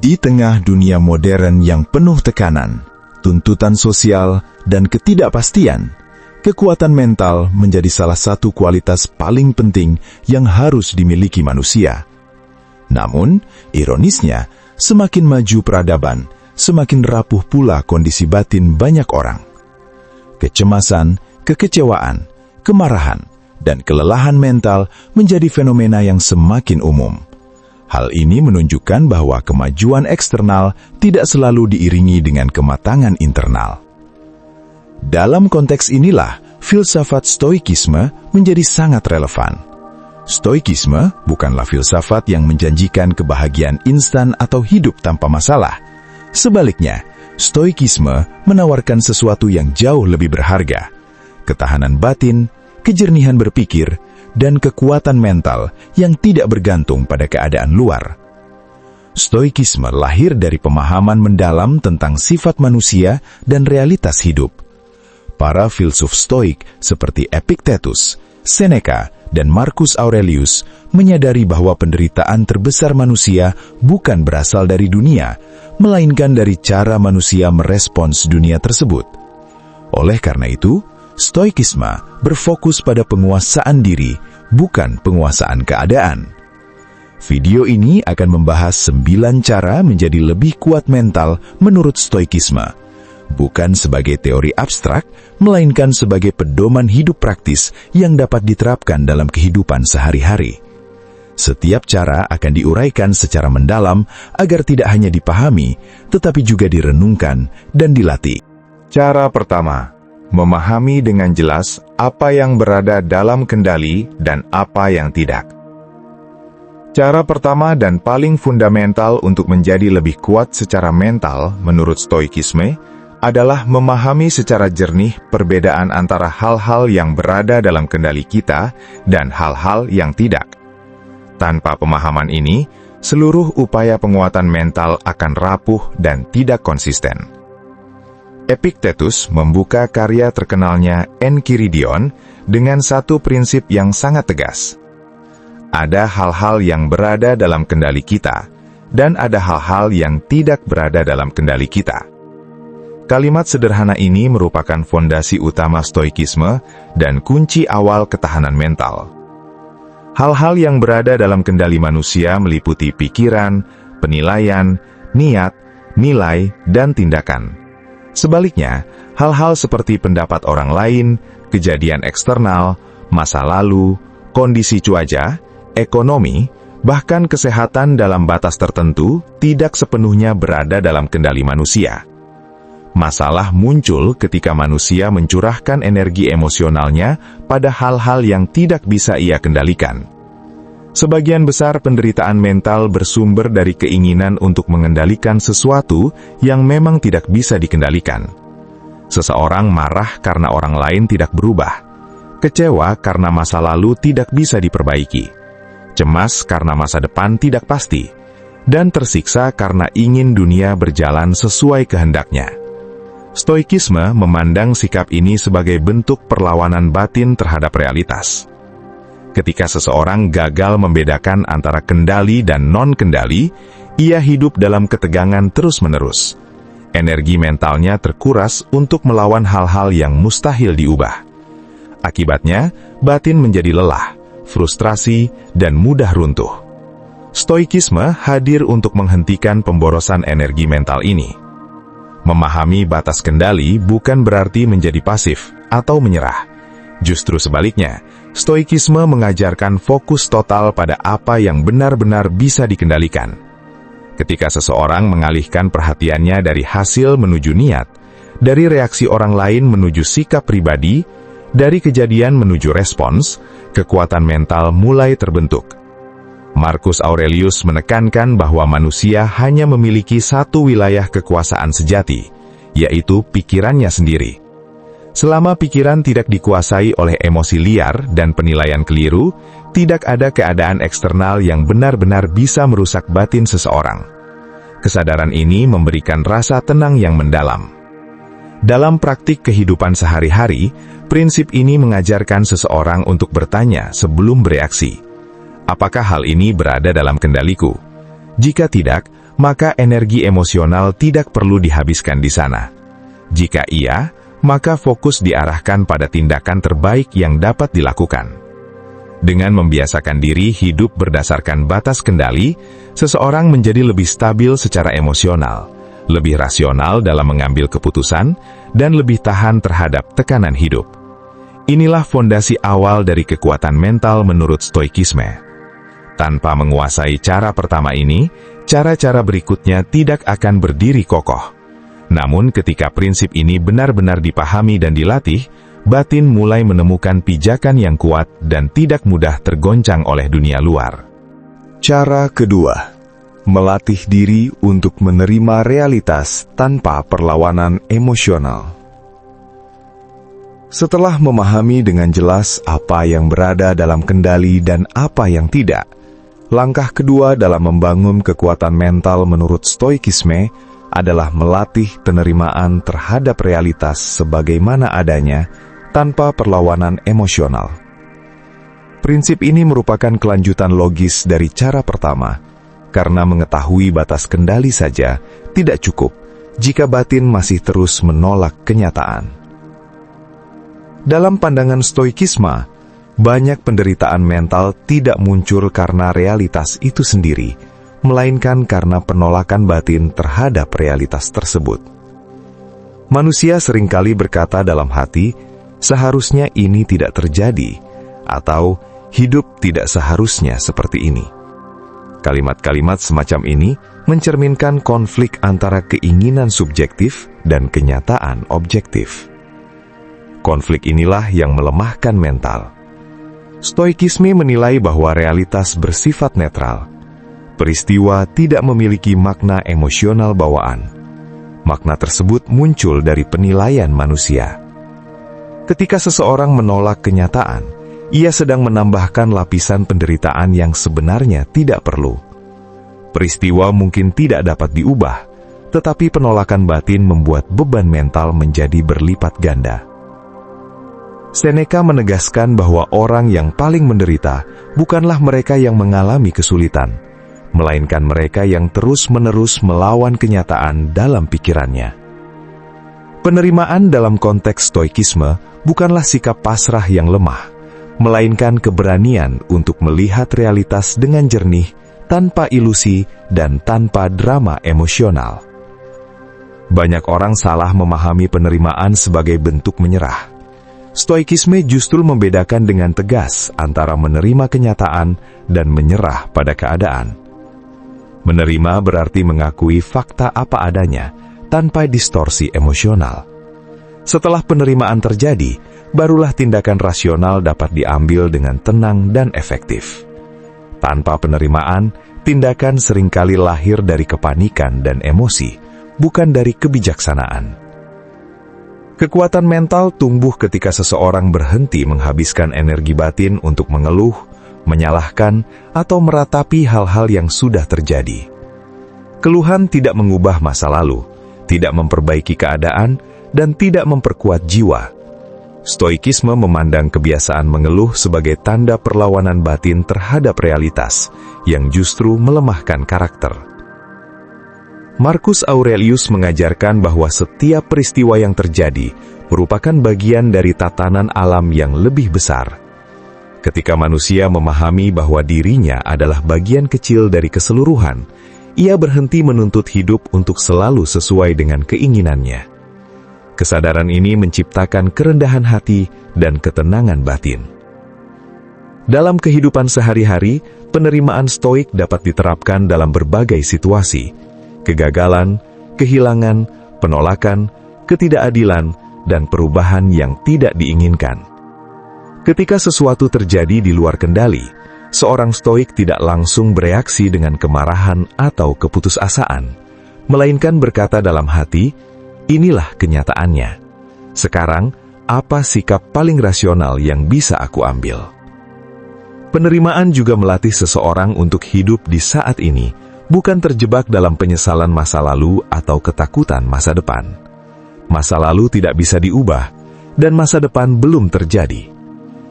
Di tengah dunia modern yang penuh tekanan, tuntutan sosial, dan ketidakpastian, kekuatan mental menjadi salah satu kualitas paling penting yang harus dimiliki manusia. Namun, ironisnya, semakin maju peradaban, semakin rapuh pula kondisi batin banyak orang. Kecemasan, kekecewaan, kemarahan, dan kelelahan mental menjadi fenomena yang semakin umum. Hal ini menunjukkan bahwa kemajuan eksternal tidak selalu diiringi dengan kematangan internal. Dalam konteks inilah, filsafat Stoikisme menjadi sangat relevan. Stoikisme bukanlah filsafat yang menjanjikan kebahagiaan instan atau hidup tanpa masalah. Sebaliknya, Stoikisme menawarkan sesuatu yang jauh lebih berharga: ketahanan batin, kejernihan berpikir, dan kekuatan mental yang tidak bergantung pada keadaan luar. Stoikisme lahir dari pemahaman mendalam tentang sifat manusia dan realitas hidup. Para filsuf Stoik seperti Epictetus, Seneca, dan Marcus Aurelius menyadari bahwa penderitaan terbesar manusia bukan berasal dari dunia, melainkan dari cara manusia merespons dunia tersebut. Oleh karena itu, Stoikisme berfokus pada penguasaan diri, bukan penguasaan keadaan. Video ini akan membahas 9 cara menjadi lebih kuat mental menurut Stoikisme, bukan sebagai teori abstrak, melainkan sebagai pedoman hidup praktis yang dapat diterapkan dalam kehidupan sehari-hari. Setiap cara akan diuraikan secara mendalam agar tidak hanya dipahami, tetapi juga direnungkan dan dilatih. Cara pertama, memahami dengan jelas apa yang berada dalam kendali dan apa yang tidak. Cara pertama dan paling fundamental untuk menjadi lebih kuat secara mental menurut Stoikisme adalah memahami secara jernih perbedaan antara hal-hal yang berada dalam kendali kita dan hal-hal yang tidak. Tanpa pemahaman ini, seluruh upaya penguatan mental akan rapuh dan tidak konsisten. Epictetus membuka karya terkenalnya Enchiridion dengan satu prinsip yang sangat tegas. Ada hal-hal yang berada dalam kendali kita, dan ada hal-hal yang tidak berada dalam kendali kita. Kalimat sederhana ini merupakan fondasi utama Stoikisme dan kunci awal ketahanan mental. Hal-hal yang berada dalam kendali manusia meliputi pikiran, penilaian, niat, nilai, dan tindakan. Sebaliknya, hal-hal seperti pendapat orang lain, kejadian eksternal, masa lalu, kondisi cuaca, ekonomi, bahkan kesehatan dalam batas tertentu tidak sepenuhnya berada dalam kendali manusia. Masalah muncul ketika manusia mencurahkan energi emosionalnya pada hal-hal yang tidak bisa ia kendalikan. Sebagian besar penderitaan mental bersumber dari keinginan untuk mengendalikan sesuatu yang memang tidak bisa dikendalikan. Seseorang marah karena orang lain tidak berubah, kecewa karena masa lalu tidak bisa diperbaiki, cemas karena masa depan tidak pasti, dan tersiksa karena ingin dunia berjalan sesuai kehendaknya. Stoikisme memandang sikap ini sebagai bentuk perlawanan batin terhadap realitas. Ketika seseorang gagal membedakan antara kendali dan non-kendali, ia hidup dalam ketegangan terus-menerus. Energi mentalnya terkuras untuk melawan hal-hal yang mustahil diubah. Akibatnya, batin menjadi lelah, frustrasi, dan mudah runtuh. Stoikisme hadir untuk menghentikan pemborosan energi mental ini. Memahami batas kendali bukan berarti menjadi pasif atau menyerah. Justru sebaliknya, Stoikisme mengajarkan fokus total pada apa yang benar-benar bisa dikendalikan. Ketika seseorang mengalihkan perhatiannya dari hasil menuju niat, dari reaksi orang lain menuju sikap pribadi, dari kejadian menuju respons, kekuatan mental mulai terbentuk. Marcus Aurelius menekankan bahwa manusia hanya memiliki satu wilayah kekuasaan sejati, yaitu pikirannya sendiri. Selama pikiran tidak dikuasai oleh emosi liar dan penilaian keliru, tidak ada keadaan eksternal yang benar-benar bisa merusak batin seseorang. Kesadaran ini memberikan rasa tenang yang mendalam. Dalam praktik kehidupan sehari-hari, prinsip ini mengajarkan seseorang untuk bertanya sebelum bereaksi. Apakah hal ini berada dalam kendaliku? Jika tidak, maka energi emosional tidak perlu dihabiskan di sana. Jika iya, maka fokus diarahkan pada tindakan terbaik yang dapat dilakukan. Dengan membiasakan diri hidup berdasarkan batas kendali, seseorang menjadi lebih stabil secara emosional, lebih rasional dalam mengambil keputusan, dan lebih tahan terhadap tekanan hidup. Inilah fondasi awal dari kekuatan mental menurut Stoikisme. Tanpa menguasai cara pertama ini, cara-cara berikutnya tidak akan berdiri kokoh. Namun ketika prinsip ini benar-benar dipahami dan dilatih, batin mulai menemukan pijakan yang kuat dan tidak mudah tergoncang oleh dunia luar. Cara kedua, melatih diri untuk menerima realitas tanpa perlawanan emosional. Setelah memahami dengan jelas apa yang berada dalam kendali dan apa yang tidak, langkah kedua dalam membangun kekuatan mental menurut Stoikisme adalah melatih penerimaan terhadap realitas sebagaimana adanya tanpa perlawanan emosional. Prinsip ini merupakan kelanjutan logis dari cara pertama, karena mengetahui batas kendali saja tidak cukup jika batin masih terus menolak kenyataan. Dalam pandangan Stoikisme, banyak penderitaan mental tidak muncul karena realitas itu sendiri, melainkan karena penolakan batin terhadap realitas tersebut. Manusia seringkali berkata dalam hati, seharusnya ini tidak terjadi, atau hidup tidak seharusnya seperti ini. Kalimat-kalimat semacam ini mencerminkan konflik antara keinginan subjektif dan kenyataan objektif. Konflik inilah yang melemahkan mental. Stoikisme menilai bahwa realitas bersifat netral. Peristiwa tidak memiliki makna emosional bawaan. Makna tersebut muncul dari penilaian manusia. Ketika seseorang menolak kenyataan, ia sedang menambahkan lapisan penderitaan yang sebenarnya tidak perlu. Peristiwa mungkin tidak dapat diubah, tetapi penolakan batin membuat beban mental menjadi berlipat ganda. Seneca menegaskan bahwa orang yang paling menderita bukanlah mereka yang mengalami kesulitan, melainkan mereka yang terus-menerus melawan kenyataan dalam pikirannya. Penerimaan dalam konteks Stoikisme bukanlah sikap pasrah yang lemah, melainkan keberanian untuk melihat realitas dengan jernih, tanpa ilusi dan tanpa drama emosional. Banyak orang salah memahami penerimaan sebagai bentuk menyerah. Stoikisme justru membedakan dengan tegas antara menerima kenyataan dan menyerah pada keadaan. Menerima berarti mengakui fakta apa adanya, tanpa distorsi emosional. Setelah penerimaan terjadi, barulah tindakan rasional dapat diambil dengan tenang dan efektif. Tanpa penerimaan, tindakan seringkali lahir dari kepanikan dan emosi, bukan dari kebijaksanaan. Kekuatan mental tumbuh ketika seseorang berhenti menghabiskan energi batin untuk mengeluh, menyalahkan, atau meratapi hal-hal yang sudah terjadi. Keluhan tidak mengubah masa lalu, tidak memperbaiki keadaan, dan tidak memperkuat jiwa. Stoikisme memandang kebiasaan mengeluh sebagai tanda perlawanan batin terhadap realitas, yang justru melemahkan karakter. Marcus Aurelius mengajarkan bahwa setiap peristiwa yang terjadi merupakan bagian dari tatanan alam yang lebih besar. Ketika manusia memahami bahwa dirinya adalah bagian kecil dari keseluruhan, ia berhenti menuntut hidup untuk selalu sesuai dengan keinginannya. Kesadaran ini menciptakan kerendahan hati dan ketenangan batin. Dalam kehidupan sehari-hari, penerimaan stoik dapat diterapkan dalam berbagai situasi. Kegagalan, kehilangan, penolakan, ketidakadilan, dan perubahan yang tidak diinginkan. Ketika sesuatu terjadi di luar kendali, seorang stoik tidak langsung bereaksi dengan kemarahan atau keputusasaan, melainkan berkata dalam hati, inilah kenyataannya. Sekarang, apa sikap paling rasional yang bisa aku ambil? Penerimaan juga melatih seseorang untuk hidup di saat ini, bukan terjebak dalam penyesalan masa lalu atau ketakutan masa depan. Masa lalu tidak bisa diubah, dan masa depan belum terjadi.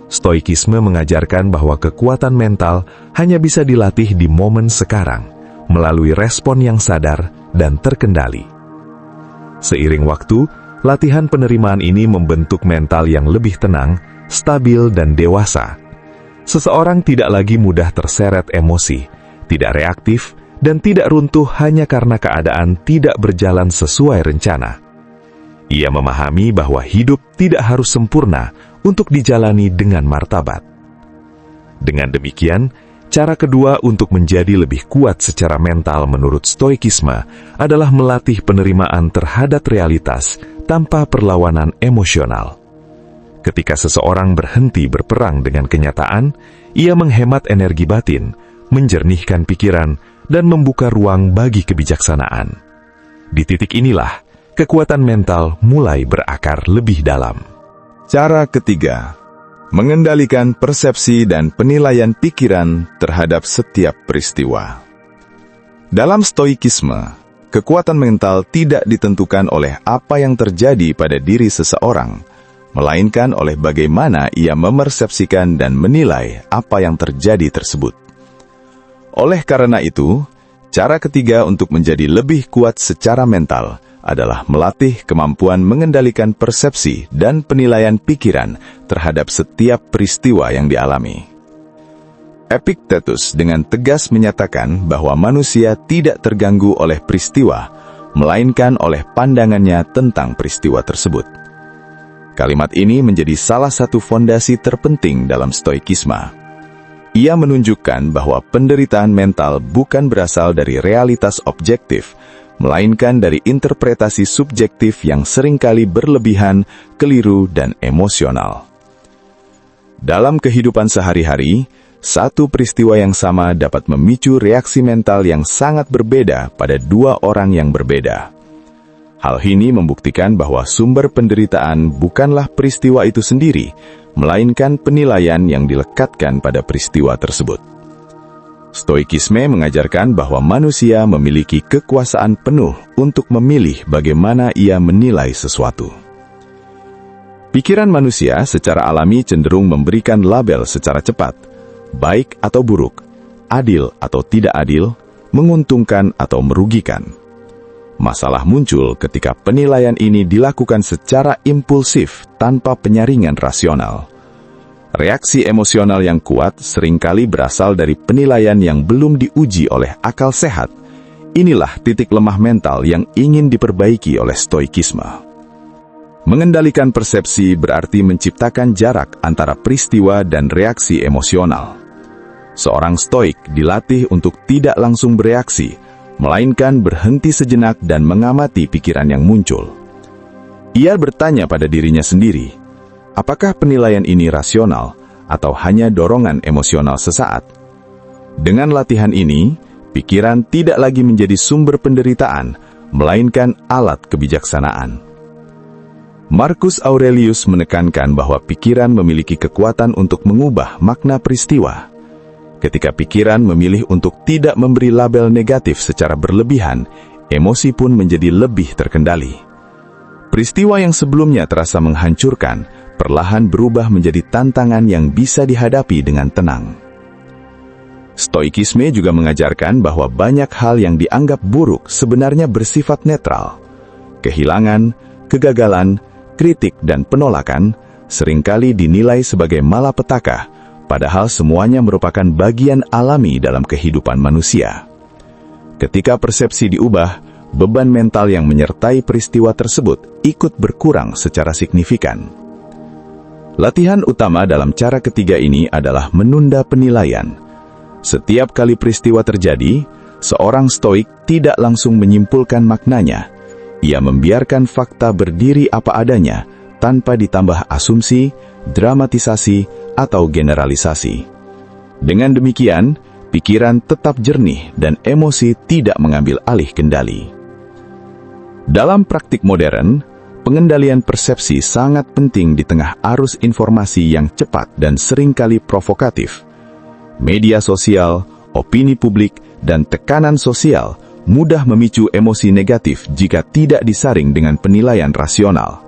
Stoikisme mengajarkan bahwa kekuatan mental hanya bisa dilatih di momen sekarang, melalui respon yang sadar dan terkendali. Seiring waktu, latihan penerimaan ini membentuk mental yang lebih tenang, stabil, dan dewasa. Seseorang tidak lagi mudah terseret emosi, tidak reaktif, dan tidak runtuh hanya karena keadaan tidak berjalan sesuai rencana. Ia memahami bahwa hidup tidak harus sempurna untuk dijalani dengan martabat. Dengan demikian, cara kedua untuk menjadi lebih kuat secara mental menurut Stoikisme adalah melatih penerimaan terhadap realitas tanpa perlawanan emosional. Ketika seseorang berhenti berperang dengan kenyataan, ia menghemat energi batin, menjernihkan pikiran, dan membuka ruang bagi kebijaksanaan. Di titik inilah, kekuatan mental mulai berakar lebih dalam. Cara ketiga, mengendalikan persepsi dan penilaian pikiran terhadap setiap peristiwa. Dalam Stoikisme, kekuatan mental tidak ditentukan oleh apa yang terjadi pada diri seseorang, melainkan oleh bagaimana ia memersepsikan dan menilai apa yang terjadi tersebut. Oleh karena itu, cara ketiga untuk menjadi lebih kuat secara mental adalah melatih kemampuan mengendalikan persepsi dan penilaian pikiran terhadap setiap peristiwa yang dialami. Epictetus dengan tegas menyatakan bahwa manusia tidak terganggu oleh peristiwa, melainkan oleh pandangannya tentang peristiwa tersebut. Kalimat ini menjadi salah satu fondasi terpenting dalam Stoikisme. Ia menunjukkan bahwa penderitaan mental bukan berasal dari realitas objektif, melainkan dari interpretasi subjektif yang seringkali berlebihan, keliru, dan emosional. Dalam kehidupan sehari-hari, satu peristiwa yang sama dapat memicu reaksi mental yang sangat berbeda pada dua orang yang berbeda. Hal ini membuktikan bahwa sumber penderitaan bukanlah peristiwa itu sendiri, melainkan penilaian yang dilekatkan pada peristiwa tersebut. Stoikisme mengajarkan bahwa manusia memiliki kekuasaan penuh untuk memilih bagaimana ia menilai sesuatu. Pikiran manusia secara alami cenderung memberikan label secara cepat, baik atau buruk, adil atau tidak adil, menguntungkan atau merugikan. Masalah muncul ketika penilaian ini dilakukan secara impulsif tanpa penyaringan rasional. Reaksi emosional yang kuat seringkali berasal dari penilaian yang belum diuji oleh akal sehat. Inilah titik lemah mental yang ingin diperbaiki oleh Stoikisme. Mengendalikan persepsi berarti menciptakan jarak antara peristiwa dan reaksi emosional. Seorang Stoik dilatih untuk tidak langsung bereaksi, melainkan berhenti sejenak dan mengamati pikiran yang muncul. Ia bertanya pada dirinya sendiri, apakah penilaian ini rasional atau hanya dorongan emosional sesaat? Dengan latihan ini, pikiran tidak lagi menjadi sumber penderitaan, melainkan alat kebijaksanaan. Marcus Aurelius menekankan bahwa pikiran memiliki kekuatan untuk mengubah makna peristiwa. Ketika pikiran memilih untuk tidak memberi label negatif secara berlebihan, emosi pun menjadi lebih terkendali. Peristiwa yang sebelumnya terasa menghancurkan, perlahan berubah menjadi tantangan yang bisa dihadapi dengan tenang. Stoikisme juga mengajarkan bahwa banyak hal yang dianggap buruk sebenarnya bersifat netral. Kehilangan, kegagalan, kritik, dan penolakan seringkali dinilai sebagai malapetaka, padahal semuanya merupakan bagian alami dalam kehidupan manusia. Ketika persepsi diubah, beban mental yang menyertai peristiwa tersebut ikut berkurang secara signifikan. Latihan utama dalam cara ketiga ini adalah menunda penilaian. Setiap kali peristiwa terjadi, seorang Stoik tidak langsung menyimpulkan maknanya. Ia membiarkan fakta berdiri apa adanya, tanpa ditambah asumsi, dramatisasi, atau generalisasi. Dengan demikian, pikiran tetap jernih dan emosi tidak mengambil alih kendali. Dalam praktik modern, pengendalian persepsi sangat penting di tengah arus informasi yang cepat dan seringkali provokatif. Media sosial, opini publik, dan tekanan sosial mudah memicu emosi negatif jika tidak disaring dengan penilaian rasional.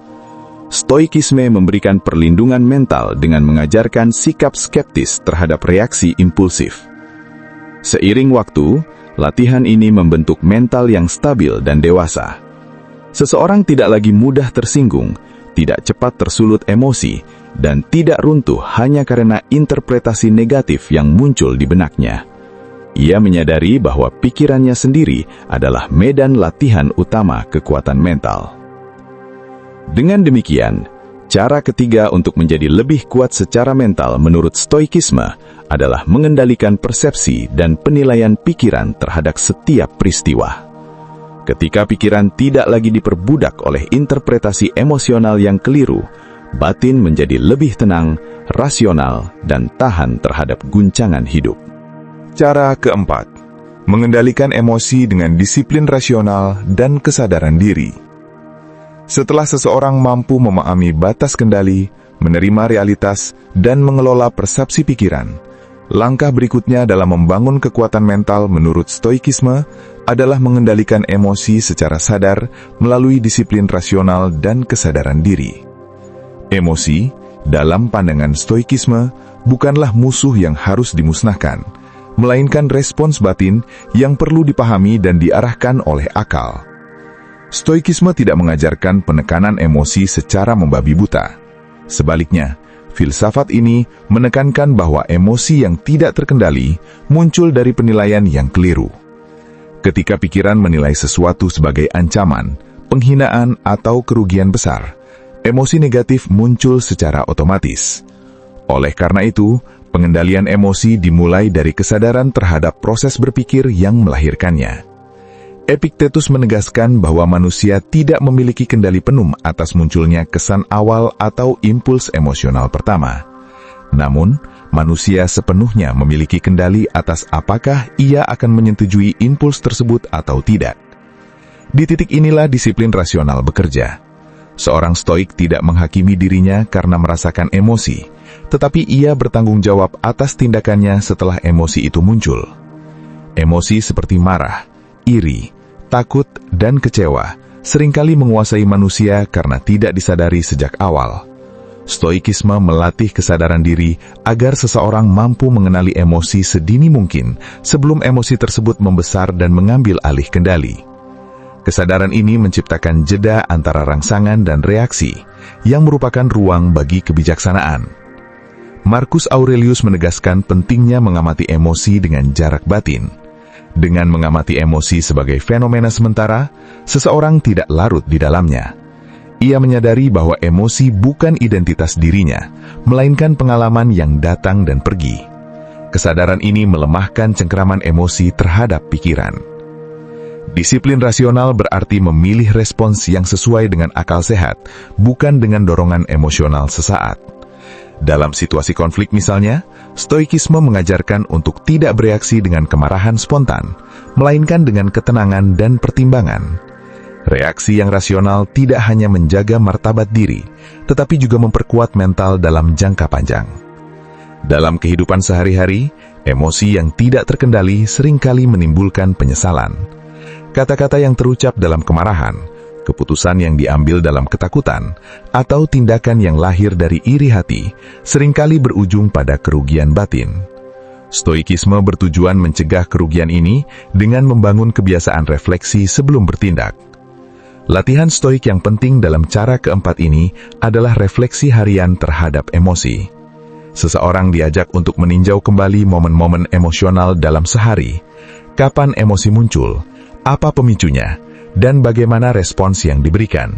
Stoikisme memberikan perlindungan mental dengan mengajarkan sikap skeptis terhadap reaksi impulsif. Seiring waktu, latihan ini membentuk mental yang stabil dan dewasa. Seseorang tidak lagi mudah tersinggung, tidak cepat tersulut emosi, dan tidak runtuh hanya karena interpretasi negatif yang muncul di benaknya. Ia menyadari bahwa pikirannya sendiri adalah medan latihan utama kekuatan mental. Dengan demikian, cara ketiga untuk menjadi lebih kuat secara mental menurut Stoikisme adalah mengendalikan persepsi dan penilaian pikiran terhadap setiap peristiwa. Ketika pikiran tidak lagi diperbudak oleh interpretasi emosional yang keliru, batin menjadi lebih tenang, rasional, dan tahan terhadap guncangan hidup. Cara keempat, mengendalikan emosi dengan disiplin rasional dan kesadaran diri. Setelah seseorang mampu memahami batas kendali, menerima realitas, dan mengelola persepsi pikiran, langkah berikutnya dalam membangun kekuatan mental menurut Stoikisme adalah mengendalikan emosi secara sadar melalui disiplin rasional dan kesadaran diri. Emosi, dalam pandangan Stoikisme, bukanlah musuh yang harus dimusnahkan, melainkan respons batin yang perlu dipahami dan diarahkan oleh akal. Stoikisme tidak mengajarkan penekanan emosi secara membabi buta. Sebaliknya, filsafat ini menekankan bahwa emosi yang tidak terkendali muncul dari penilaian yang keliru. Ketika pikiran menilai sesuatu sebagai ancaman, penghinaan, atau kerugian besar, emosi negatif muncul secara otomatis. Oleh karena itu, pengendalian emosi dimulai dari kesadaran terhadap proses berpikir yang melahirkannya. Epictetus menegaskan bahwa manusia tidak memiliki kendali penuh atas munculnya kesan awal atau impuls emosional pertama. Namun, manusia sepenuhnya memiliki kendali atas apakah ia akan menyetujui impuls tersebut atau tidak. Di titik inilah disiplin rasional bekerja. Seorang stoik tidak menghakimi dirinya karena merasakan emosi, tetapi ia bertanggung jawab atas tindakannya setelah emosi itu muncul. Emosi seperti marah, iri, takut, dan kecewa seringkali menguasai manusia karena tidak disadari sejak awal. Stoikisme melatih kesadaran diri agar seseorang mampu mengenali emosi sedini mungkin sebelum emosi tersebut membesar dan mengambil alih kendali. Kesadaran ini menciptakan jeda antara rangsangan dan reaksi, yang merupakan ruang bagi kebijaksanaan. Marcus Aurelius menegaskan pentingnya mengamati emosi dengan jarak batin. Dengan mengamati emosi sebagai fenomena sementara, seseorang tidak larut di dalamnya. Ia menyadari bahwa emosi bukan identitas dirinya, melainkan pengalaman yang datang dan pergi. Kesadaran ini melemahkan cengkeraman emosi terhadap pikiran. Disiplin rasional berarti memilih respons yang sesuai dengan akal sehat, bukan dengan dorongan emosional sesaat. Dalam situasi konflik misalnya, Stoikisme mengajarkan untuk tidak bereaksi dengan kemarahan spontan, melainkan dengan ketenangan dan pertimbangan. Reaksi yang rasional tidak hanya menjaga martabat diri, tetapi juga memperkuat mental dalam jangka panjang. Dalam kehidupan sehari-hari, emosi yang tidak terkendali seringkali menimbulkan penyesalan. Kata-kata yang terucap dalam kemarahan, keputusan yang diambil dalam ketakutan, atau tindakan yang lahir dari iri hati, seringkali berujung pada kerugian batin. Stoikisme bertujuan mencegah kerugian ini dengan membangun kebiasaan refleksi sebelum bertindak. Latihan stoik yang penting dalam cara keempat ini adalah refleksi harian terhadap emosi. Seseorang diajak untuk meninjau kembali momen-momen emosional dalam sehari. Kapan emosi muncul? Apa pemicunya? Dan bagaimana respons yang diberikan.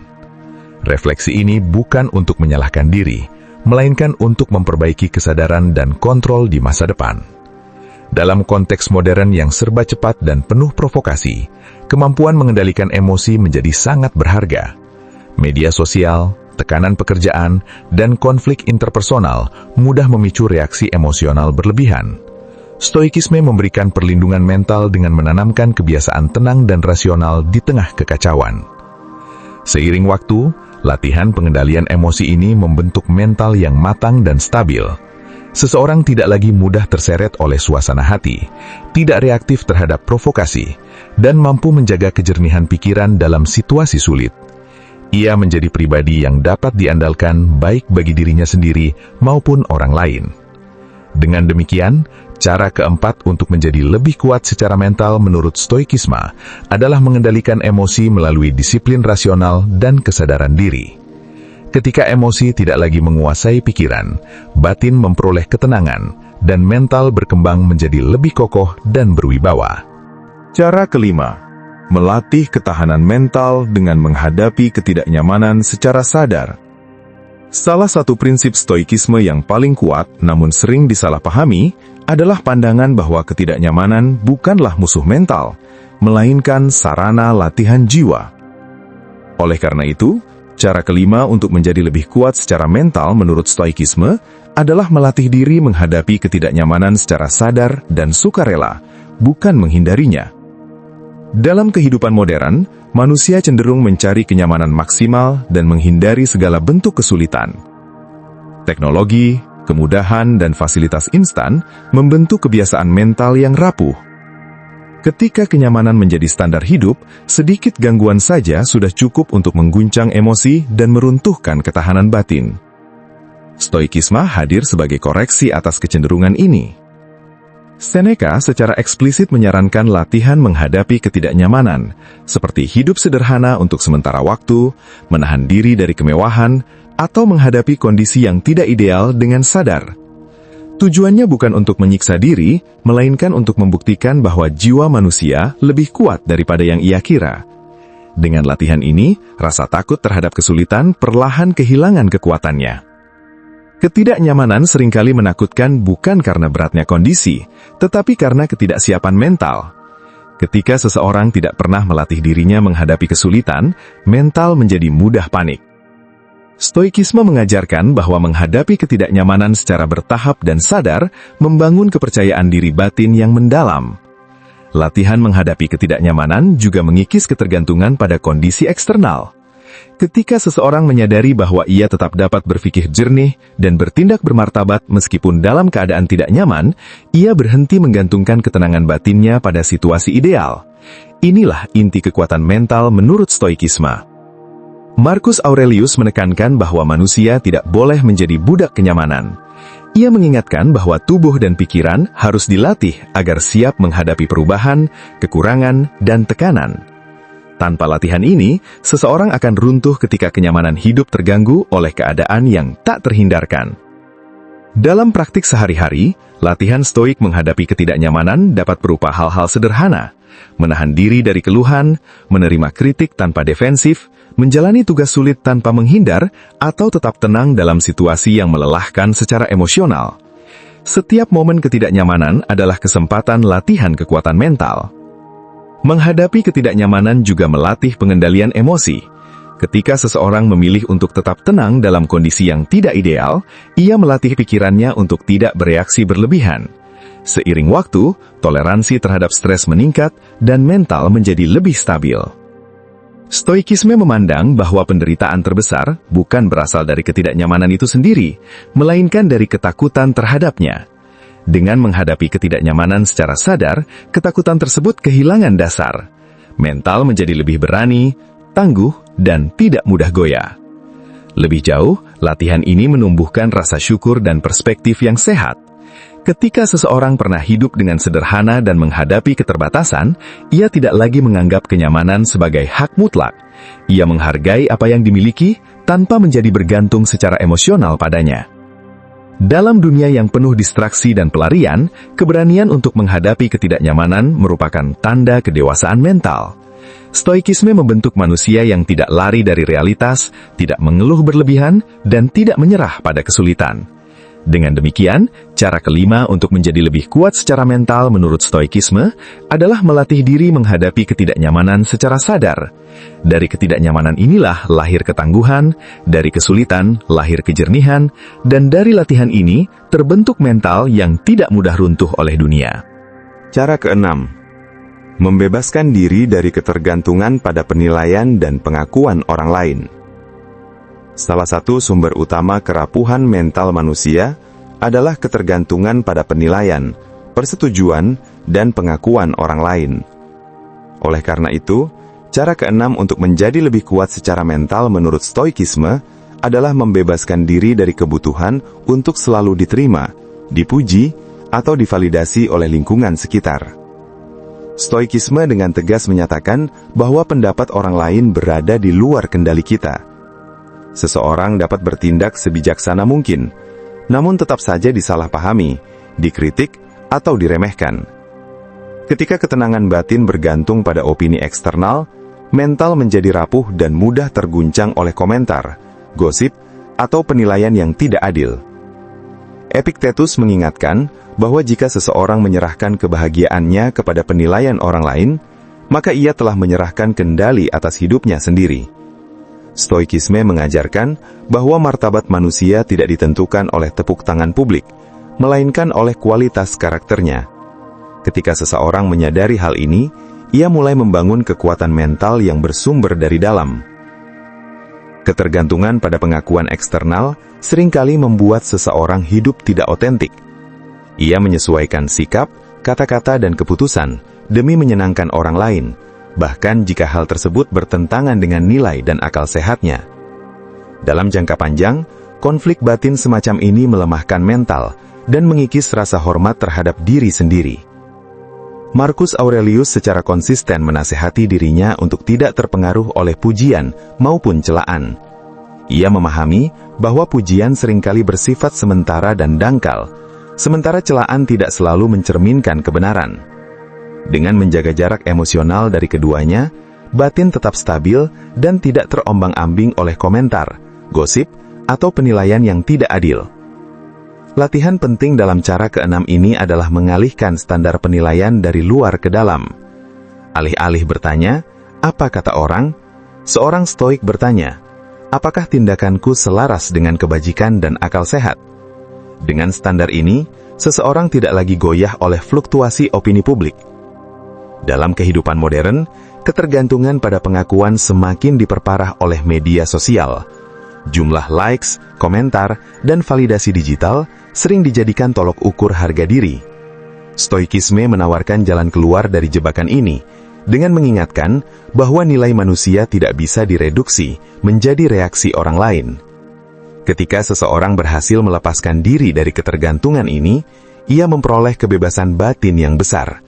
Refleksi ini bukan untuk menyalahkan diri, melainkan untuk memperbaiki kesadaran dan kontrol di masa depan. Dalam konteks modern yang serba cepat dan penuh provokasi, kemampuan mengendalikan emosi menjadi sangat berharga. Media sosial, tekanan pekerjaan, dan konflik interpersonal mudah memicu reaksi emosional berlebihan. Stoikisme memberikan perlindungan mental dengan menanamkan kebiasaan tenang dan rasional di tengah kekacauan. Seiring waktu, latihan pengendalian emosi ini membentuk mental yang matang dan stabil. Seseorang tidak lagi mudah terseret oleh suasana hati, tidak reaktif terhadap provokasi, dan mampu menjaga kejernihan pikiran dalam situasi sulit. Ia menjadi pribadi yang dapat diandalkan baik bagi dirinya sendiri maupun orang lain. Dengan demikian, Cara keempat untuk menjadi lebih kuat secara mental menurut Stoikisme adalah mengendalikan emosi melalui disiplin rasional dan kesadaran diri. Ketika emosi tidak lagi menguasai pikiran, batin memperoleh ketenangan, dan mental berkembang menjadi lebih kokoh dan berwibawa. Cara kelima, melatih ketahanan mental dengan menghadapi ketidaknyamanan secara sadar. Salah satu prinsip Stoikisme yang paling kuat namun sering disalahpahami adalah pandangan bahwa ketidaknyamanan bukanlah musuh mental, melainkan sarana latihan jiwa. Oleh karena itu, cara kelima untuk menjadi lebih kuat secara mental menurut Stoikisme adalah melatih diri menghadapi ketidaknyamanan secara sadar dan sukarela, bukan menghindarinya. Dalam kehidupan modern, manusia cenderung mencari kenyamanan maksimal dan menghindari segala bentuk kesulitan. Teknologi, kemudahan, dan fasilitas instan membentuk kebiasaan mental yang rapuh. Ketika kenyamanan menjadi standar hidup, sedikit gangguan saja sudah cukup untuk mengguncang emosi dan meruntuhkan ketahanan batin. Stoikisme hadir sebagai koreksi atas kecenderungan ini. Seneca secara eksplisit menyarankan latihan menghadapi ketidaknyamanan, seperti hidup sederhana untuk sementara waktu, menahan diri dari kemewahan, atau menghadapi kondisi yang tidak ideal dengan sadar. Tujuannya bukan untuk menyiksa diri, melainkan untuk membuktikan bahwa jiwa manusia lebih kuat daripada yang ia kira. Dengan latihan ini, rasa takut terhadap kesulitan perlahan kehilangan kekuatannya. Ketidaknyamanan seringkali menakutkan bukan karena beratnya kondisi, tetapi karena ketidaksiapan mental. Ketika seseorang tidak pernah melatih dirinya menghadapi kesulitan, mental menjadi mudah panik. Stoikisme mengajarkan bahwa menghadapi ketidaknyamanan secara bertahap dan sadar membangun kepercayaan diri batin yang mendalam. Latihan menghadapi ketidaknyamanan juga mengikis ketergantungan pada kondisi eksternal. Ketika seseorang menyadari bahwa ia tetap dapat berpikir jernih dan bertindak bermartabat meskipun dalam keadaan tidak nyaman, ia berhenti menggantungkan ketenangan batinnya pada situasi ideal. Inilah inti kekuatan mental menurut Stoikisme. Marcus Aurelius menekankan bahwa manusia tidak boleh menjadi budak kenyamanan. Ia mengingatkan bahwa tubuh dan pikiran harus dilatih agar siap menghadapi perubahan, kekurangan, dan tekanan. Tanpa latihan ini, seseorang akan runtuh ketika kenyamanan hidup terganggu oleh keadaan yang tak terhindarkan. Dalam praktik sehari-hari, latihan stoik menghadapi ketidaknyamanan dapat berupa hal-hal sederhana: menahan diri dari keluhan, menerima kritik tanpa defensif, menjalani tugas sulit tanpa menghindar, atau tetap tenang dalam situasi yang melelahkan secara emosional. Setiap momen ketidaknyamanan adalah kesempatan latihan kekuatan mental. Menghadapi ketidaknyamanan juga melatih pengendalian emosi. Ketika seseorang memilih untuk tetap tenang dalam kondisi yang tidak ideal, ia melatih pikirannya untuk tidak bereaksi berlebihan. Seiring waktu, toleransi terhadap stres meningkat dan mental menjadi lebih stabil. Stoikisme memandang bahwa penderitaan terbesar bukan berasal dari ketidaknyamanan itu sendiri, melainkan dari ketakutan terhadapnya. Dengan menghadapi ketidaknyamanan secara sadar, ketakutan tersebut kehilangan dasar. Mental menjadi lebih berani, tangguh, dan tidak mudah goyah. Lebih jauh, latihan ini menumbuhkan rasa syukur dan perspektif yang sehat. Ketika seseorang pernah hidup dengan sederhana dan menghadapi keterbatasan, ia tidak lagi menganggap kenyamanan sebagai hak mutlak. Ia menghargai apa yang dimiliki tanpa menjadi bergantung secara emosional padanya. Dalam dunia yang penuh distraksi dan pelarian, keberanian untuk menghadapi ketidaknyamanan merupakan tanda kedewasaan mental. Stoikisme membentuk manusia yang tidak lari dari realitas, tidak mengeluh berlebihan, dan tidak menyerah pada kesulitan. Dengan demikian, cara kelima untuk menjadi lebih kuat secara mental menurut Stoikisme adalah melatih diri menghadapi ketidaknyamanan secara sadar. Dari ketidaknyamanan inilah lahir ketangguhan, dari kesulitan lahir kejernihan, dan dari latihan ini terbentuk mental yang tidak mudah runtuh oleh dunia. Cara keenam, membebaskan diri dari ketergantungan pada penilaian dan pengakuan orang lain. Salah satu sumber utama kerapuhan mental manusia adalah ketergantungan pada penilaian, persetujuan, dan pengakuan orang lain. Oleh karena itu, cara keenam untuk menjadi lebih kuat secara mental menurut Stoikisme adalah membebaskan diri dari kebutuhan untuk selalu diterima, dipuji, atau divalidasi oleh lingkungan sekitar. Stoikisme dengan tegas menyatakan bahwa pendapat orang lain berada di luar kendali kita. Seseorang dapat bertindak sebijaksana mungkin, namun tetap saja disalahpahami, dikritik, atau diremehkan. Ketika ketenangan batin bergantung pada opini eksternal, mental menjadi rapuh dan mudah terguncang oleh komentar, gosip, atau penilaian yang tidak adil. Epictetus mengingatkan bahwa jika seseorang menyerahkan kebahagiaannya kepada penilaian orang lain, maka ia telah menyerahkan kendali atas hidupnya sendiri. Stoikisme mengajarkan bahwa martabat manusia tidak ditentukan oleh tepuk tangan publik, melainkan oleh kualitas karakternya. Ketika seseorang menyadari hal ini, ia mulai membangun kekuatan mental yang bersumber dari dalam. Ketergantungan pada pengakuan eksternal seringkali membuat seseorang hidup tidak otentik. Ia menyesuaikan sikap, kata-kata, dan keputusan demi menyenangkan orang lain, bahkan jika hal tersebut bertentangan dengan nilai dan akal sehatnya. Dalam jangka panjang, konflik batin semacam ini melemahkan mental dan mengikis rasa hormat terhadap diri sendiri. Marcus Aurelius secara konsisten menasihati dirinya untuk tidak terpengaruh oleh pujian maupun celaan. Ia memahami bahwa pujian seringkali bersifat sementara dan dangkal, sementara celaan tidak selalu mencerminkan kebenaran. Dengan menjaga jarak emosional dari keduanya, batin tetap stabil dan tidak terombang-ambing oleh komentar, gosip, atau penilaian yang tidak adil. Latihan penting dalam cara keenam ini adalah mengalihkan standar penilaian dari luar ke dalam. Alih-alih bertanya, "Apa kata orang?" seorang stoik bertanya, "Apakah tindakanku selaras dengan kebajikan dan akal sehat?" Dengan standar ini, seseorang tidak lagi goyah oleh fluktuasi opini publik. Dalam kehidupan modern, ketergantungan pada pengakuan semakin diperparah oleh media sosial. Jumlah likes, komentar, dan validasi digital sering dijadikan tolok ukur harga diri. Stoikisme menawarkan jalan keluar dari jebakan ini, dengan mengingatkan bahwa nilai manusia tidak bisa direduksi menjadi reaksi orang lain. Ketika seseorang berhasil melepaskan diri dari ketergantungan ini, ia memperoleh kebebasan batin yang besar.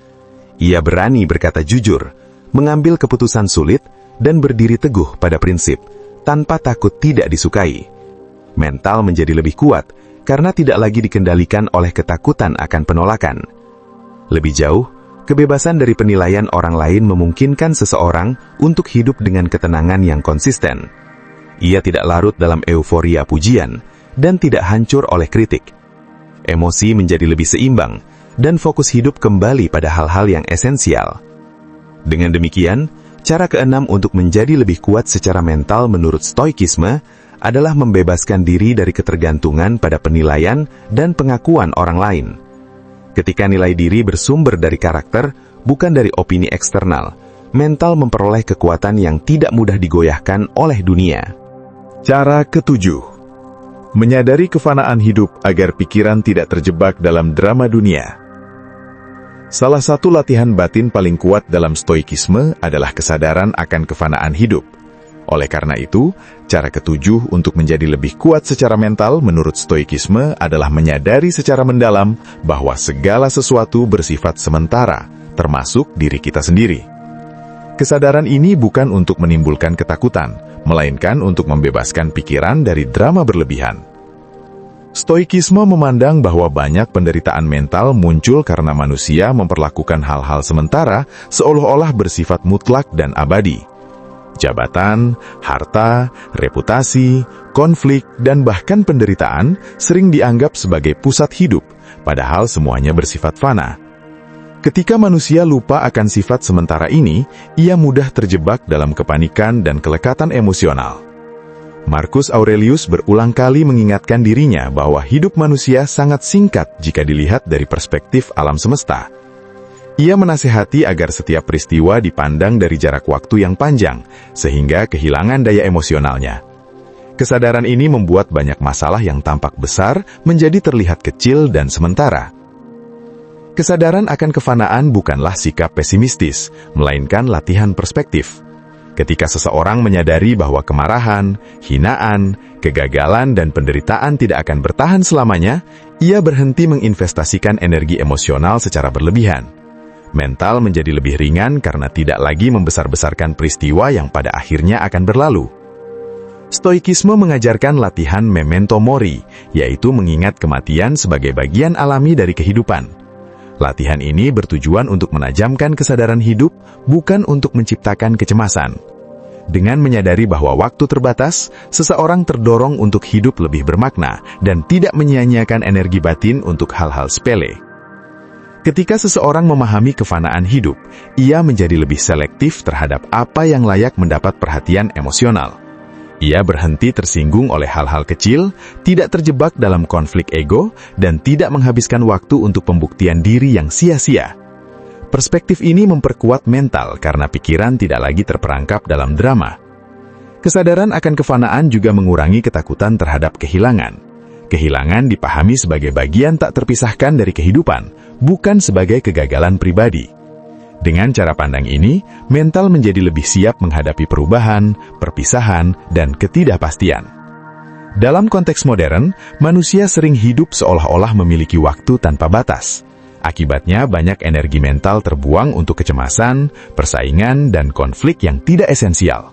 Ia berani berkata jujur, mengambil keputusan sulit, dan berdiri teguh pada prinsip, tanpa takut tidak disukai. Mental menjadi lebih kuat, karena tidak lagi dikendalikan oleh ketakutan akan penolakan. Lebih jauh, kebebasan dari penilaian orang lain memungkinkan seseorang untuk hidup dengan ketenangan yang konsisten. Ia tidak larut dalam euforia pujian, dan tidak hancur oleh kritik. Emosi menjadi lebih seimbang, dan fokus hidup kembali pada hal-hal yang esensial. Dengan demikian, cara keenam untuk menjadi lebih kuat secara mental menurut Stoikisme adalah membebaskan diri dari ketergantungan pada penilaian dan pengakuan orang lain. Ketika nilai diri bersumber dari karakter, bukan dari opini eksternal, mental memperoleh kekuatan yang tidak mudah digoyahkan oleh dunia. Cara ketujuh, menyadari kefanaan hidup agar pikiran tidak terjebak dalam drama dunia. Salah satu latihan batin paling kuat dalam Stoikisme adalah kesadaran akan kefanaan hidup. Oleh karena itu, cara ketujuh untuk menjadi lebih kuat secara mental menurut Stoikisme adalah menyadari secara mendalam bahwa segala sesuatu bersifat sementara, termasuk diri kita sendiri. Kesadaran ini bukan untuk menimbulkan ketakutan, melainkan untuk membebaskan pikiran dari drama berlebihan. Stoikisme memandang bahwa banyak penderitaan mental muncul karena manusia memperlakukan hal-hal sementara seolah-olah bersifat mutlak dan abadi. Jabatan, harta, reputasi, konflik, dan bahkan penderitaan sering dianggap sebagai pusat hidup, padahal semuanya bersifat fana. Ketika manusia lupa akan sifat sementara ini, ia mudah terjebak dalam kepanikan dan kelekatan emosional. Marcus Aurelius berulang kali mengingatkan dirinya bahwa hidup manusia sangat singkat jika dilihat dari perspektif alam semesta. Ia menasihati agar setiap peristiwa dipandang dari jarak waktu yang panjang, sehingga kehilangan daya emosionalnya. Kesadaran ini membuat banyak masalah yang tampak besar menjadi terlihat kecil dan sementara. Kesadaran akan kefanaan bukanlah sikap pesimistis, melainkan latihan perspektif. Ketika seseorang menyadari bahwa kemarahan, hinaan, kegagalan, dan penderitaan tidak akan bertahan selamanya, ia berhenti menginvestasikan energi emosional secara berlebihan. Mental menjadi lebih ringan karena tidak lagi membesar-besarkan peristiwa yang pada akhirnya akan berlalu. Stoikisme mengajarkan latihan memento mori, yaitu mengingat kematian sebagai bagian alami dari kehidupan. Latihan ini bertujuan untuk menajamkan kesadaran hidup, bukan untuk menciptakan kecemasan. Dengan menyadari bahwa waktu terbatas, seseorang terdorong untuk hidup lebih bermakna dan tidak menyia-nyiakan energi batin untuk hal-hal sepele. Ketika seseorang memahami kefanaan hidup, ia menjadi lebih selektif terhadap apa yang layak mendapat perhatian emosional. Ia berhenti tersinggung oleh hal-hal kecil, tidak terjebak dalam konflik ego, dan tidak menghabiskan waktu untuk pembuktian diri yang sia-sia. Perspektif ini memperkuat mental karena pikiran tidak lagi terperangkap dalam drama. Kesadaran akan kefanaan juga mengurangi ketakutan terhadap kehilangan. Kehilangan dipahami sebagai bagian tak terpisahkan dari kehidupan, bukan sebagai kegagalan pribadi. Dengan cara pandang ini, mental menjadi lebih siap menghadapi perubahan, perpisahan, dan ketidakpastian. Dalam konteks modern, manusia sering hidup seolah-olah memiliki waktu tanpa batas. Akibatnya, banyak energi mental terbuang untuk kecemasan, persaingan, dan konflik yang tidak esensial.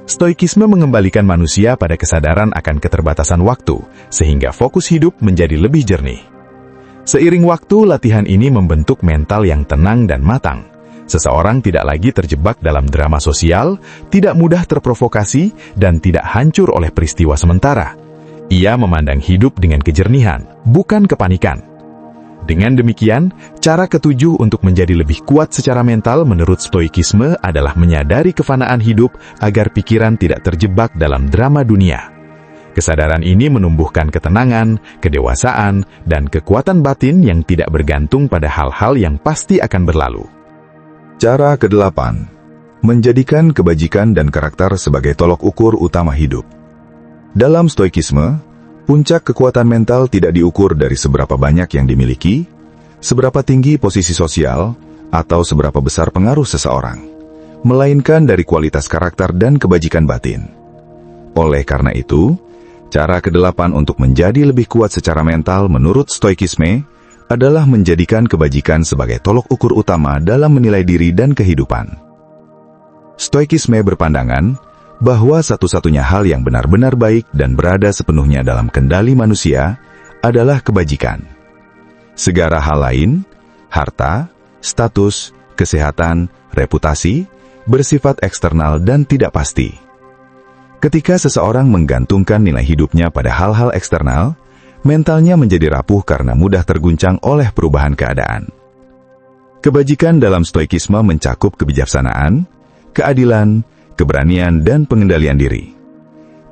Stoikisme mengembalikan manusia pada kesadaran akan keterbatasan waktu, sehingga fokus hidup menjadi lebih jernih. Seiring waktu, latihan ini membentuk mental yang tenang dan matang. Seseorang tidak lagi terjebak dalam drama sosial, tidak mudah terprovokasi, dan tidak hancur oleh peristiwa sementara. Ia memandang hidup dengan kejernihan, bukan kepanikan. Dengan demikian, cara ketujuh untuk menjadi lebih kuat secara mental menurut Stoikisme adalah menyadari kefanaan hidup agar pikiran tidak terjebak dalam drama dunia. Kesadaran ini menumbuhkan ketenangan, kedewasaan, dan kekuatan batin yang tidak bergantung pada hal-hal yang pasti akan berlalu. Cara ke-8. Menjadikan kebajikan dan karakter sebagai tolok ukur utama hidup. Dalam Stoikisme, puncak kekuatan mental tidak diukur dari seberapa banyak yang dimiliki, seberapa tinggi posisi sosial, atau seberapa besar pengaruh seseorang, melainkan dari kualitas karakter dan kebajikan batin. Oleh karena itu, cara ke-8 untuk menjadi lebih kuat secara mental menurut Stoikisme adalah menjadikan kebajikan sebagai tolok ukur utama dalam menilai diri dan kehidupan. Stoikisme berpandangan bahwa satu-satunya hal yang benar-benar baik dan berada sepenuhnya dalam kendali manusia adalah kebajikan. Segala hal lain, harta, status, kesehatan, reputasi, bersifat eksternal dan tidak pasti. Ketika seseorang menggantungkan nilai hidupnya pada hal-hal eksternal, mentalnya menjadi rapuh karena mudah terguncang oleh perubahan keadaan. Kebajikan dalam Stoikisme mencakup kebijaksanaan, keadilan, keberanian, dan pengendalian diri.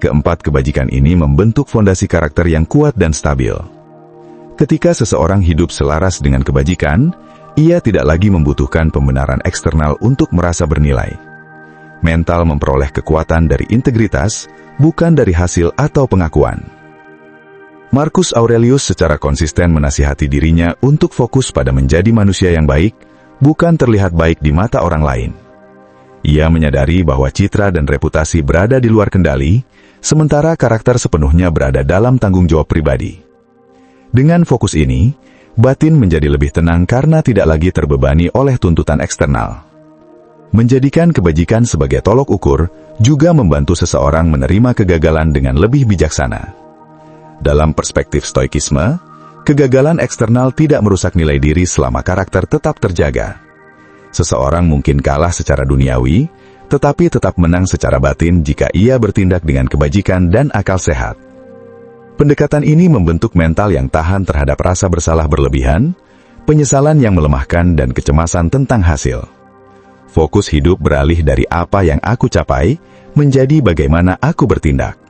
Keempat kebajikan ini membentuk fondasi karakter yang kuat dan stabil. Ketika seseorang hidup selaras dengan kebajikan, ia tidak lagi membutuhkan pembenaran eksternal untuk merasa bernilai. Mental memperoleh kekuatan dari integritas, bukan dari hasil atau pengakuan. Marcus Aurelius secara konsisten menasihati dirinya untuk fokus pada menjadi manusia yang baik, bukan terlihat baik di mata orang lain. Ia menyadari bahwa citra dan reputasi berada di luar kendali, sementara karakter sepenuhnya berada dalam tanggung jawab pribadi. Dengan fokus ini, batin menjadi lebih tenang karena tidak lagi terbebani oleh tuntutan eksternal. Menjadikan kebajikan sebagai tolok ukur juga membantu seseorang menerima kegagalan dengan lebih bijaksana. Dalam perspektif Stoikisme, kegagalan eksternal tidak merusak nilai diri selama karakter tetap terjaga. Seseorang mungkin kalah secara duniawi, tetapi tetap menang secara batin jika ia bertindak dengan kebajikan dan akal sehat. Pendekatan ini membentuk mental yang tahan terhadap rasa bersalah berlebihan, penyesalan yang melemahkan, dan kecemasan tentang hasil. Fokus hidup beralih dari apa yang aku capai, menjadi bagaimana aku bertindak.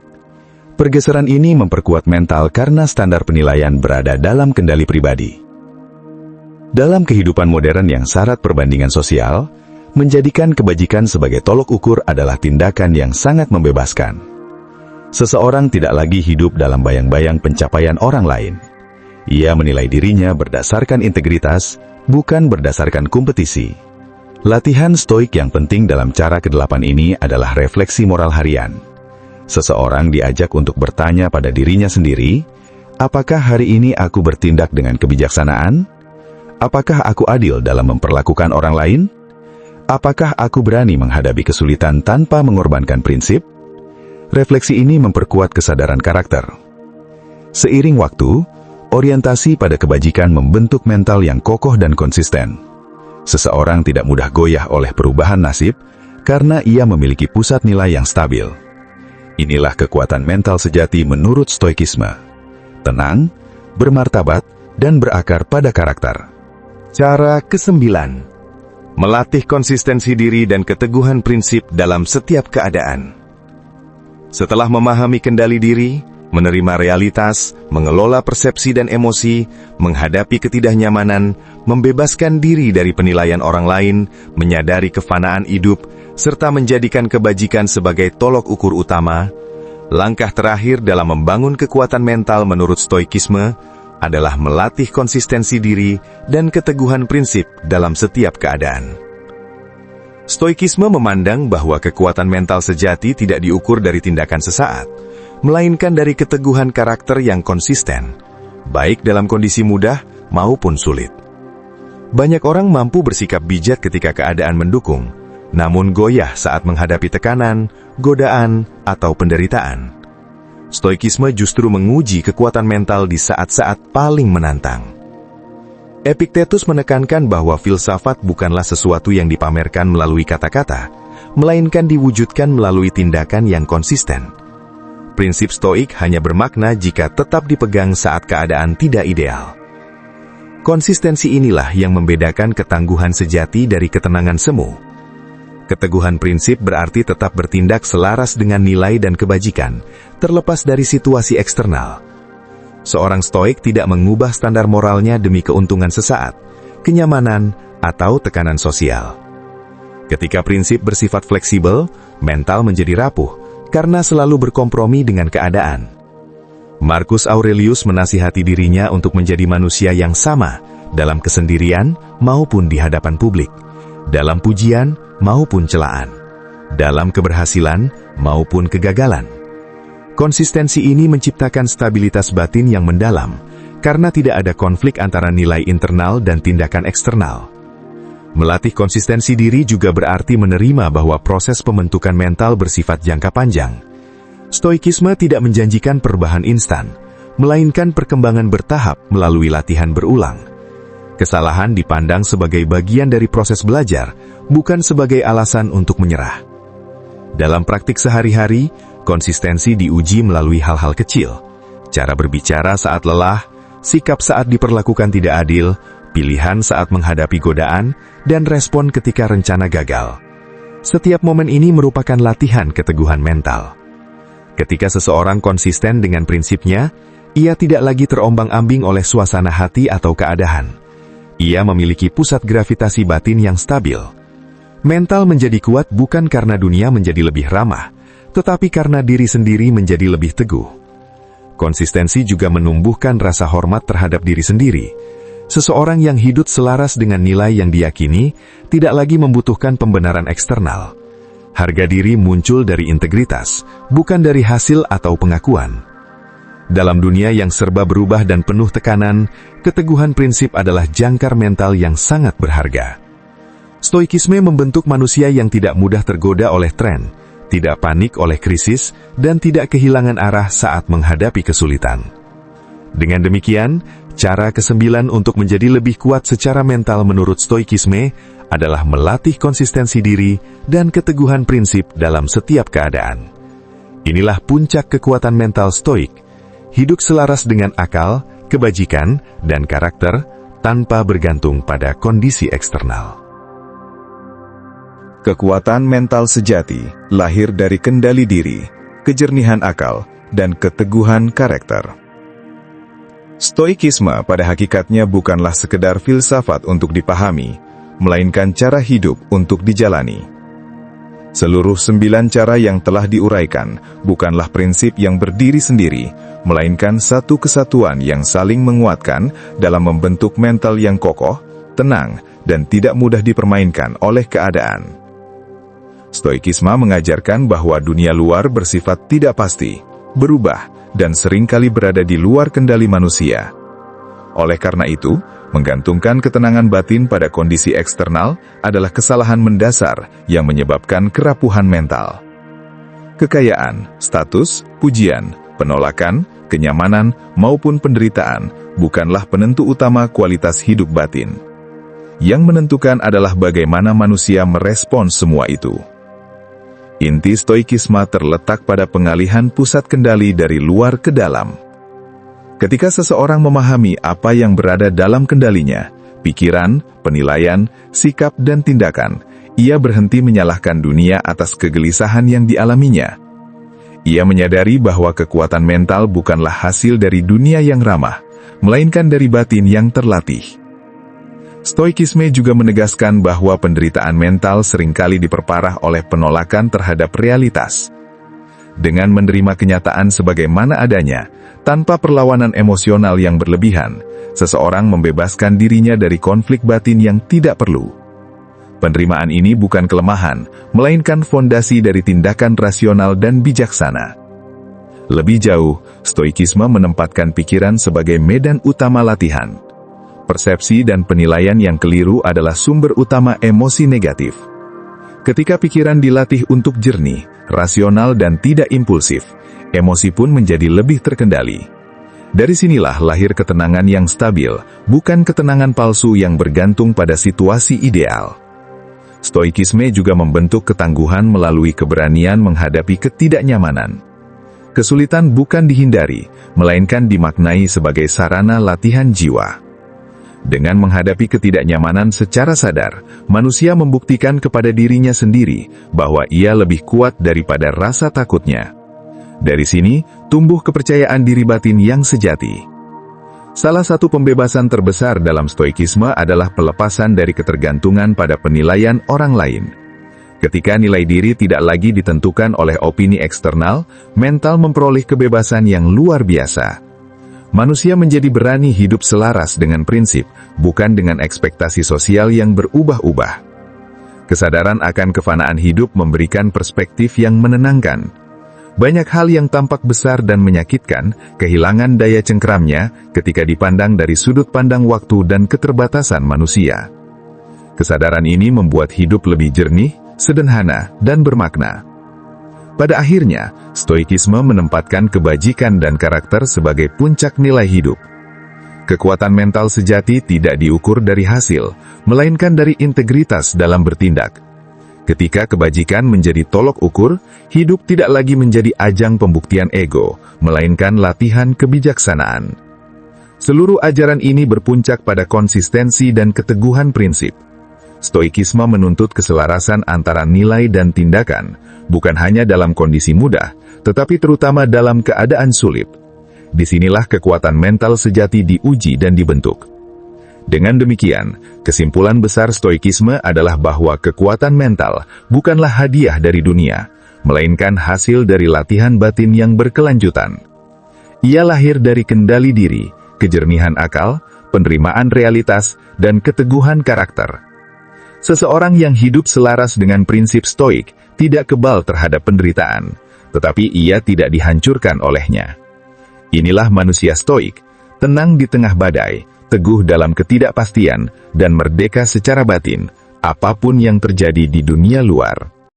Pergeseran ini memperkuat mental karena standar penilaian berada dalam kendali pribadi. Dalam kehidupan modern yang syarat perbandingan sosial, menjadikan kebajikan sebagai tolok ukur adalah tindakan yang sangat membebaskan. Seseorang tidak lagi hidup dalam bayang-bayang pencapaian orang lain. Ia menilai dirinya berdasarkan integritas, bukan berdasarkan kompetisi. Latihan stoik yang penting dalam cara ke-8 ini adalah refleksi moral harian. Seseorang diajak untuk bertanya pada dirinya sendiri, apakah hari ini aku bertindak dengan kebijaksanaan? Apakah aku adil dalam memperlakukan orang lain? Apakah aku berani menghadapi kesulitan tanpa mengorbankan prinsip? Refleksi ini memperkuat kesadaran karakter. Seiring waktu, orientasi pada kebajikan membentuk mental yang kokoh dan konsisten. Seseorang tidak mudah goyah oleh perubahan nasib karena ia memiliki pusat nilai yang stabil. Inilah kekuatan mental sejati menurut stoikisme. Tenang, bermartabat, dan berakar pada karakter. Cara ke-9. Melatih konsistensi diri dan keteguhan prinsip dalam setiap keadaan. Setelah memahami kendali diri, menerima realitas, mengelola persepsi dan emosi, menghadapi ketidaknyamanan, membebaskan diri dari penilaian orang lain, menyadari kefanaan hidup, serta menjadikan kebajikan sebagai tolok ukur utama, langkah terakhir dalam membangun kekuatan mental menurut stoikisme adalah melatih konsistensi diri dan keteguhan prinsip dalam setiap keadaan. Stoikisme memandang bahwa kekuatan mental sejati tidak diukur dari tindakan sesaat, melainkan dari keteguhan karakter yang konsisten, baik dalam kondisi mudah maupun sulit. Banyak orang mampu bersikap bijak ketika keadaan mendukung, namun goyah saat menghadapi tekanan, godaan, atau penderitaan. Stoikisme justru menguji kekuatan mental di saat-saat paling menantang. Epictetus menekankan bahwa filsafat bukanlah sesuatu yang dipamerkan melalui kata-kata, melainkan diwujudkan melalui tindakan yang konsisten. Prinsip stoik hanya bermakna jika tetap dipegang saat keadaan tidak ideal. Konsistensi inilah yang membedakan ketangguhan sejati dari ketenangan semu. Keteguhan prinsip berarti tetap bertindak selaras dengan nilai dan kebajikan, terlepas dari situasi eksternal. Seorang stoik tidak mengubah standar moralnya demi keuntungan sesaat, kenyamanan, atau tekanan sosial. Ketika prinsip bersifat fleksibel, mental menjadi rapuh, karena selalu berkompromi dengan keadaan. Marcus Aurelius menasihati dirinya untuk menjadi manusia yang sama dalam kesendirian maupun di hadapan publik, dalam pujian maupun celaan, dalam keberhasilan maupun kegagalan. Konsistensi ini menciptakan stabilitas batin yang mendalam, karena tidak ada konflik antara nilai internal dan tindakan eksternal. Melatih konsistensi diri juga berarti menerima bahwa proses pembentukan mental bersifat jangka panjang. Stoikisme tidak menjanjikan perubahan instan, melainkan perkembangan bertahap melalui latihan berulang. Kesalahan dipandang sebagai bagian dari proses belajar, bukan sebagai alasan untuk menyerah. Dalam praktik sehari-hari, konsistensi diuji melalui hal-hal kecil. Cara berbicara saat lelah, sikap saat diperlakukan tidak adil, pilihan saat menghadapi godaan, dan respon ketika rencana gagal. Setiap momen ini merupakan latihan keteguhan mental. Ketika seseorang konsisten dengan prinsipnya, ia tidak lagi terombang-ambing oleh suasana hati atau keadaan. Ia memiliki pusat gravitasi batin yang stabil. Mental menjadi kuat bukan karena dunia menjadi lebih ramah, tetapi karena diri sendiri menjadi lebih teguh. Konsistensi juga menumbuhkan rasa hormat terhadap diri sendiri. Seseorang yang hidup selaras dengan nilai yang diyakini tidak lagi membutuhkan pembenaran eksternal. Harga diri muncul dari integritas, bukan dari hasil atau pengakuan. Dalam dunia yang serba berubah dan penuh tekanan, keteguhan prinsip adalah jangkar mental yang sangat berharga. Stoikisme membentuk manusia yang tidak mudah tergoda oleh tren, tidak panik oleh krisis, dan tidak kehilangan arah saat menghadapi kesulitan. Dengan demikian, cara ke-9 untuk menjadi lebih kuat secara mental menurut stoikisme adalah melatih konsistensi diri dan keteguhan prinsip dalam setiap keadaan. Inilah puncak kekuatan mental stoik, hidup selaras dengan akal, kebajikan, dan karakter tanpa bergantung pada kondisi eksternal. Kekuatan mental sejati lahir dari kendali diri, kejernihan akal, dan keteguhan karakter. Stoikisme pada hakikatnya bukanlah sekedar filsafat untuk dipahami, melainkan cara hidup untuk dijalani. Seluruh 9 cara yang telah diuraikan bukanlah prinsip yang berdiri sendiri, melainkan satu kesatuan yang saling menguatkan dalam membentuk mental yang kokoh, tenang, dan tidak mudah dipermainkan oleh keadaan. Stoikisme mengajarkan bahwa dunia luar bersifat tidak pasti, berubah, dan seringkali berada di luar kendali manusia. Oleh karena itu, menggantungkan ketenangan batin pada kondisi eksternal adalah kesalahan mendasar yang menyebabkan kerapuhan mental. Kekayaan, status, pujian, penolakan, kenyamanan, maupun penderitaan bukanlah penentu utama kualitas hidup batin. Yang menentukan adalah bagaimana manusia merespons semua itu. Inti stoikisme terletak pada pengalihan pusat kendali dari luar ke dalam. Ketika seseorang memahami apa yang berada dalam kendalinya, pikiran, penilaian, sikap, dan tindakan, ia berhenti menyalahkan dunia atas kegelisahan yang dialaminya. Ia menyadari bahwa kekuatan mental bukanlah hasil dari dunia yang ramah, melainkan dari batin yang terlatih. Stoikisme juga menegaskan bahwa penderitaan mental seringkali diperparah oleh penolakan terhadap realitas. Dengan menerima kenyataan sebagaimana adanya, tanpa perlawanan emosional yang berlebihan, seseorang membebaskan dirinya dari konflik batin yang tidak perlu. Penerimaan ini bukan kelemahan, melainkan fondasi dari tindakan rasional dan bijaksana. Lebih jauh, stoikisme menempatkan pikiran sebagai medan utama latihan. Persepsi dan penilaian yang keliru adalah sumber utama emosi negatif. Ketika pikiran dilatih untuk jernih, rasional dan tidak impulsif, emosi pun menjadi lebih terkendali. Dari sinilah lahir ketenangan yang stabil, bukan ketenangan palsu yang bergantung pada situasi ideal. Stoikisme juga membentuk ketangguhan melalui keberanian menghadapi ketidaknyamanan. Kesulitan bukan dihindari, melainkan dimaknai sebagai sarana latihan jiwa. Dengan menghadapi ketidaknyamanan secara sadar, manusia membuktikan kepada dirinya sendiri bahwa ia lebih kuat daripada rasa takutnya. Dari sini, tumbuh kepercayaan diri batin yang sejati. Salah satu pembebasan terbesar dalam stoikisme adalah pelepasan dari ketergantungan pada penilaian orang lain. Ketika nilai diri tidak lagi ditentukan oleh opini eksternal, mental memperoleh kebebasan yang luar biasa. Manusia menjadi berani hidup selaras dengan prinsip, bukan dengan ekspektasi sosial yang berubah-ubah. Kesadaran akan kefanaan hidup memberikan perspektif yang menenangkan. Banyak hal yang tampak besar dan menyakitkan, kehilangan daya cengkeramnya ketika dipandang dari sudut pandang waktu dan keterbatasan manusia. Kesadaran ini membuat hidup lebih jernih, sederhana, dan bermakna. Pada akhirnya, stoikisme menempatkan kebajikan dan karakter sebagai puncak nilai hidup. Kekuatan mental sejati tidak diukur dari hasil, melainkan dari integritas dalam bertindak. Ketika kebajikan menjadi tolok ukur, hidup tidak lagi menjadi ajang pembuktian ego, melainkan latihan kebijaksanaan. Seluruh ajaran ini berpuncak pada konsistensi dan keteguhan prinsip. Stoikisme menuntut keselarasan antara nilai dan tindakan, bukan hanya dalam kondisi mudah, tetapi terutama dalam keadaan sulit. Disinilah kekuatan mental sejati diuji dan dibentuk. Dengan demikian, kesimpulan besar stoikisme adalah bahwa kekuatan mental bukanlah hadiah dari dunia, melainkan hasil dari latihan batin yang berkelanjutan. Ia lahir dari kendali diri, kejernihan akal, penerimaan realitas, dan keteguhan karakter. Seseorang yang hidup selaras dengan prinsip stoik tidak kebal terhadap penderitaan, tetapi ia tidak dihancurkan olehnya. Inilah manusia stoik, tenang di tengah badai, teguh dalam ketidakpastian, dan merdeka secara batin, apapun yang terjadi di dunia luar.